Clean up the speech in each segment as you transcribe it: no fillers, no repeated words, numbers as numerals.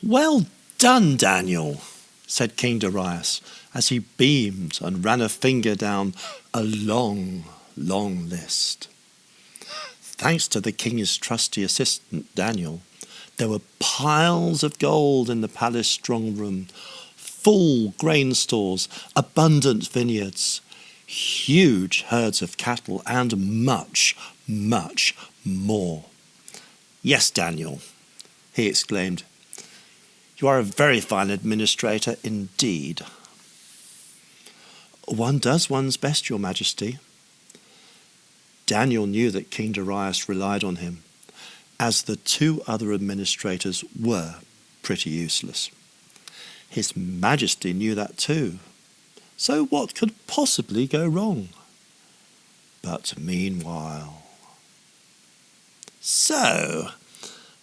"Well done, Daniel," said King Darius as he beamed and ran a finger down a long, long list. Thanks to the king's trusty assistant, Daniel, there were piles of gold in the palace strong room, full grain stores, abundant vineyards, huge herds of cattle, and much, much more. "Yes, Daniel," he exclaimed, "you are a very fine administrator indeed." "One does one's best, Your Majesty." Daniel knew that King Darius relied on him, as the two other administrators were pretty useless. His Majesty knew that too, so what could possibly go wrong? But meanwhile... "So,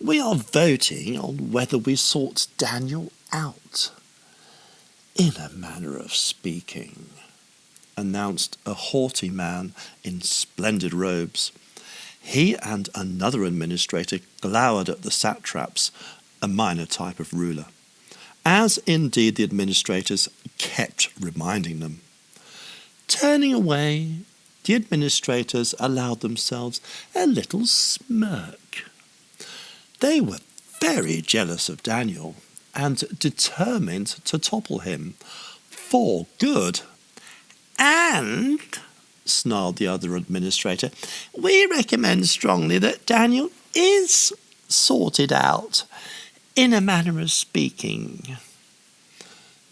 we are voting on whether we sort Daniel out, in a manner of speaking," announced a haughty man in splendid robes. He and another administrator glowered at the satraps, a minor type of ruler, as indeed the administrators kept reminding them. Turning away, the administrators allowed themselves a little smirk. They were very jealous of Daniel and determined to topple him for good. "And," snarled the other administrator, "we recommend strongly that Daniel is sorted out, in a manner of speaking."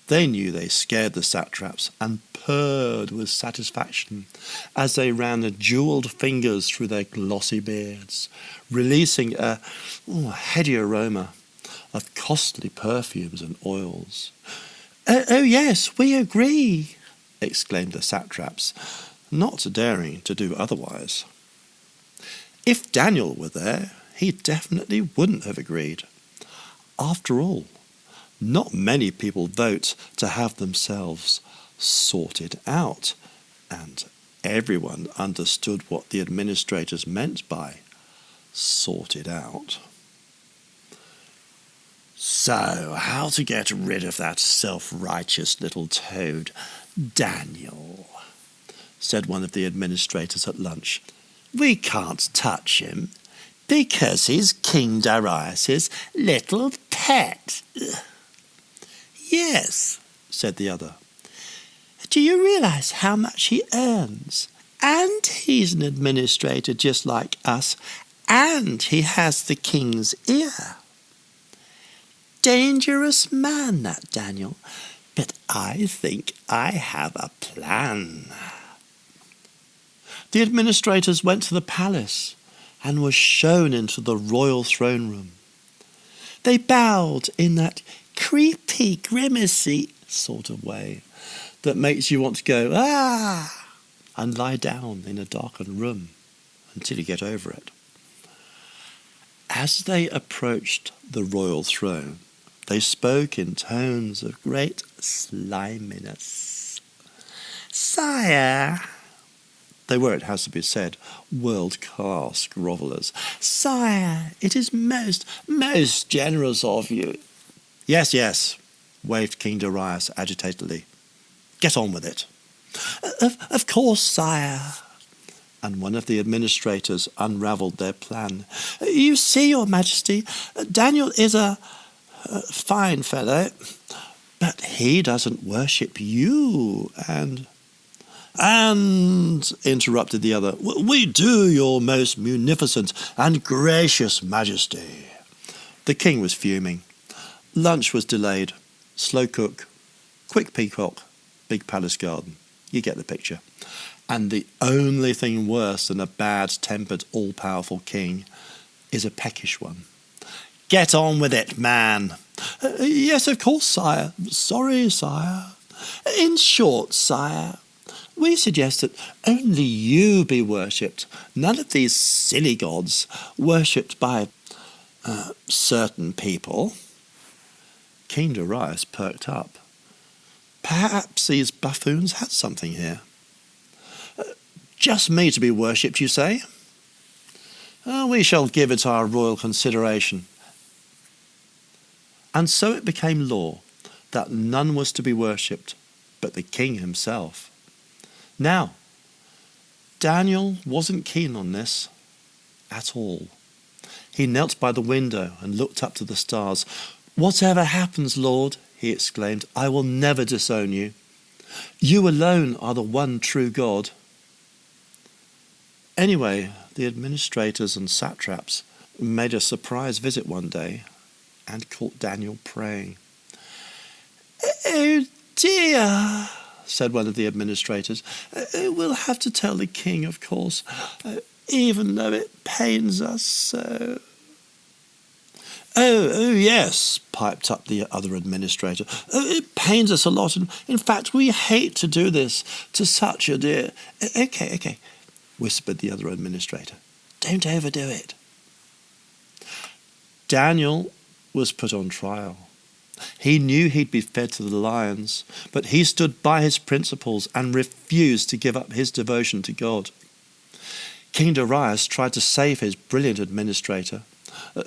They knew they scared the satraps and purred with satisfaction as they ran the jewelled fingers through their glossy beards, releasing a heady aroma of costly perfumes and oils. Oh yes, we agree," exclaimed the satraps, not daring to do otherwise. If Daniel were there, he definitely wouldn't have agreed. After all, not many people vote to have themselves sorted out, and everyone understood what the administrators meant by sorted out. "So, how to get rid of that self-righteous little toad, Daniel?" said one of the administrators at lunch. "We can't touch him, because he's King Darius's little pet." "Yes," said the other. "Do you realize how much he earns? And he's an administrator just like us, and he has the king's ear. Dangerous man, that Daniel, but I think I have a plan." The administrators went to the palace and were shown into the royal throne room. They bowed in that creepy, grimacy sort of way that makes you want to go, "Ah!" and lie down in a darkened room until you get over it. As they approached the royal throne, they spoke in tones of great sliminess. "Sire," they were, it has to be said, world-class grovellers. "Sire, it is most, most generous of you." Yes, yes," waved King Darius agitatedly. "Get on with it." Of course, sire." And one of the administrators unravelled their plan. "You see, Your Majesty, Daniel is a fine fellow, but he doesn't worship you, and..." "And," interrupted the other, "we do, Your most munificent and gracious Majesty." The king was fuming. Lunch was delayed. Slow cook, quick peacock, big palace garden. You get the picture. And the only thing worse than a bad-tempered, all-powerful king is a peckish one. "Get on with it, man." Yes, of course, sire. Sorry, sire. In short, sire, we suggest that only you be worshipped, none of these silly gods worshipped by certain people." King Darius perked up. Perhaps these buffoons had something here. "Just me to be worshipped, you say? We shall give it our royal consideration." And so it became law that none was to be worshipped but the king himself. Now, Daniel wasn't keen on this at all. He knelt by the window and looked up to the stars. "Whatever happens, Lord," he exclaimed, "I will never disown you. You alone are the one true God." Anyway, the administrators and satraps made a surprise visit one day and caught Daniel praying. "Oh dear," said one of the administrators. "We'll have to tell the king, of course, even though it pains us so." Oh, yes, piped up the other administrator. "It pains us a lot, and in fact we hate to do this to such a dear—" Okay, whispered the other administrator. "Don't overdo it." Daniel was put on trial. He knew he'd be fed to the lions, but he stood by his principles and refused to give up his devotion to God. King Darius tried to save his brilliant administrator,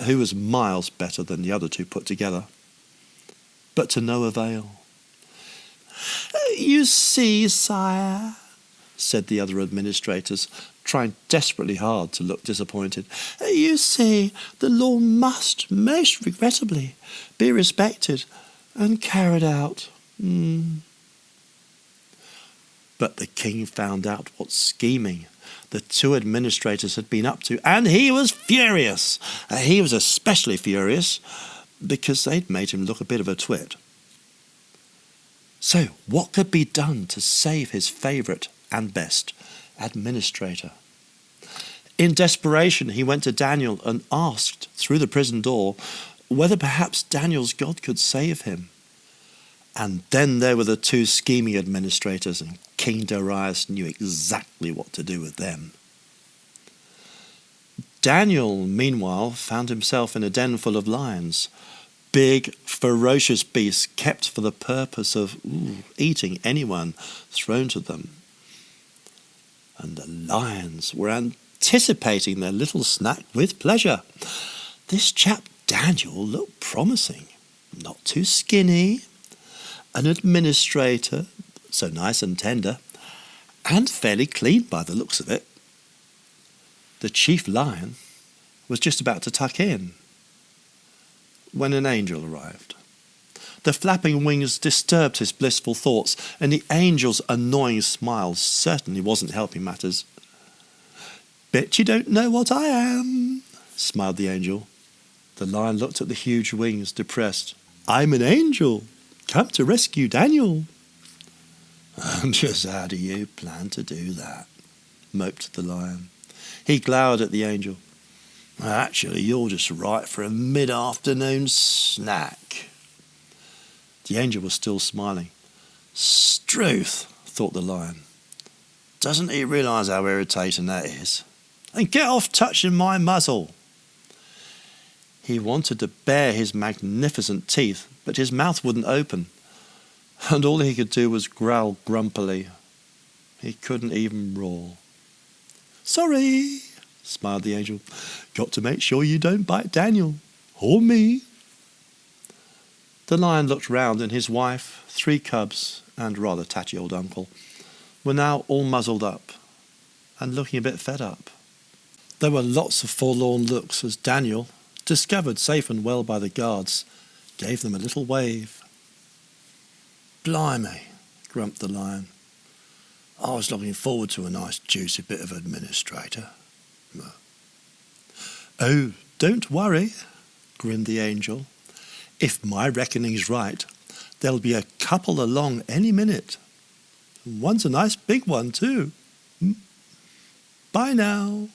who was miles better than the other two put together, but to no avail. "You see, sire," said the other administrators, trying desperately hard to look disappointed. "You see, the law must, most regrettably, be respected and carried out." But the king found out what scheming the two administrators had been up to, and he was furious. He was especially furious because they'd made him look a bit of a twit. So what could be done to save his favourite and best administrator? In desperation, he went to Daniel and asked through the prison door whether perhaps Daniel's God could save him. And then there were the two scheming administrators, and King Darius knew exactly what to do with them. Daniel, meanwhile, found himself in a den full of lions, big, ferocious beasts kept for the purpose of eating anyone thrown to them. And the lions were anticipating their little snack with pleasure. This chap Daniel looked promising, not too skinny, an administrator, so nice and tender, and fairly clean by the looks of it. The chief lion was just about to tuck in when an angel arrived. The flapping wings disturbed his blissful thoughts, and the angel's annoying smile certainly wasn't helping matters. "Bet you don't know what I am," smiled the angel. The lion looked at the huge wings, depressed. "I'm an angel, come to rescue Daniel." "And just how do you plan to do that?" moped the lion. He glowered at the angel. "Actually, you're just right for a mid-afternoon snack." The angel was still smiling. "Struth," thought the lion. "Doesn't he realise how irritating that is? And get off touching my muzzle." He wanted to bare his magnificent teeth, but his mouth wouldn't open, and all he could do was growl grumpily. He couldn't even roar. "Sorry," smiled the angel. "Got to make sure you don't bite Daniel, or me." The lion looked round, and his wife, 3 cubs, and rather tatty old uncle, were now all muzzled up and looking a bit fed up. There were lots of forlorn looks as Daniel, discovered safe and well by the guards, gave them a little wave. "Blimey," grumped the lion. "I was looking forward to a nice juicy bit of administrator." "Oh, don't worry," grinned the angel. "If my reckoning's right, there'll be a couple along any minute. One's a nice big one too. Bye now."